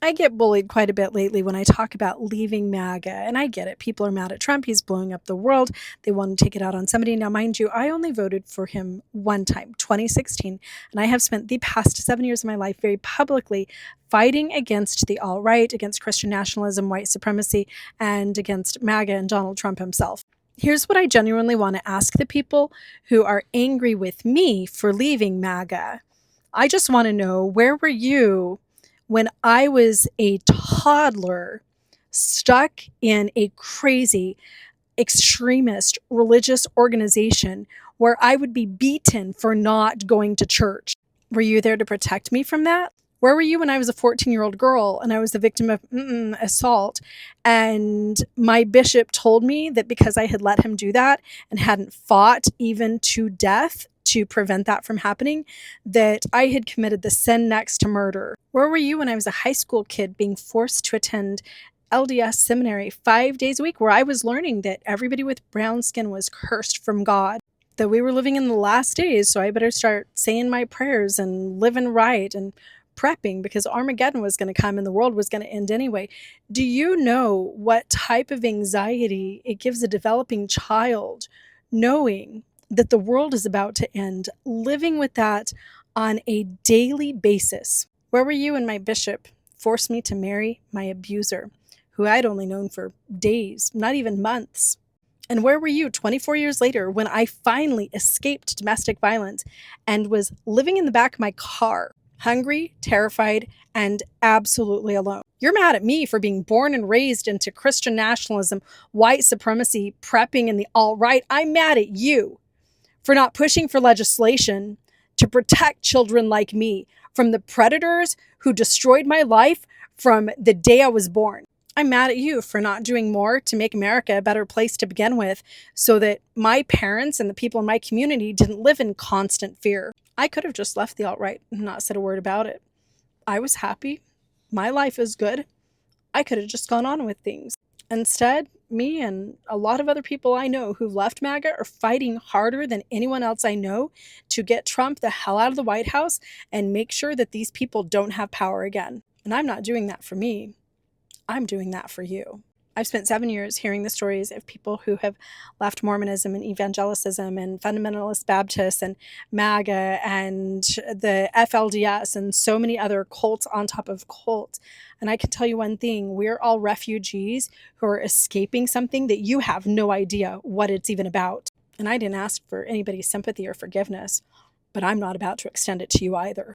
I get bullied quite a bit lately when I talk about leaving MAGA, and I get it. People are mad at Trump. He's blowing up the world. They want to take it out on somebody. Now, mind you, I only voted for him one time, 2016, and I have spent the past 7 years of my life very publicly fighting against the alt right, against Christian nationalism, white supremacy, and against MAGA and Donald Trump himself. Here's what I genuinely want to ask the people who are angry with me for leaving MAGA. I just want to know, where were you when I was a toddler stuck in a crazy extremist religious organization where I would be beaten for not going to church? Were you there to protect me from that? Where were you when I was a 14-year-old girl and I was the victim of assault? And my bishop told me that because I had let him do that and hadn't fought even to death to prevent that from happening, that I had committed the sin next to murder. Where were you when I was a high school kid being forced to attend LDS seminary 5 days a week, where I was learning that everybody with brown skin was cursed from God, that we were living in the last days, so I better start saying my prayers and living right and prepping because Armageddon was going to come and the world was going to end anyway? Do you know what type of anxiety it gives a developing child knowing that the world is about to end, living with that on a daily basis? Where were you when my bishop forced me to marry my abuser, who I'd only known for days, not even months? And where were you 24 years later when I finally escaped domestic violence and was living in the back of my car, hungry, terrified, and absolutely alone? You're mad at me for being born and raised into Christian nationalism, white supremacy, prepping, and the alt-right. I'm mad at you for not pushing for legislation to protect children like me from the predators who destroyed my life from the day I was born. I'm mad at you for not doing more to make America a better place to begin with so that my parents and the people in my community didn't live in constant fear. I could have just left the alt-right and not said a word about it. I was happy. My life is good. I could have just gone on with things. Instead, me and a lot of other people I know who left MAGA are fighting harder than anyone else I know to get Trump the hell out of the White House and make sure that these people don't have power again. And I'm not doing that for me. I'm doing that for you. I've spent 7 years hearing the stories of people who have left Mormonism and evangelicism and fundamentalist Baptists and MAGA and the FLDS and so many other cults on top of cults. And I can tell you one thing, we're all refugees who are escaping something that you have no idea what it's even about. And I didn't ask for anybody's sympathy or forgiveness, but I'm not about to extend it to you either.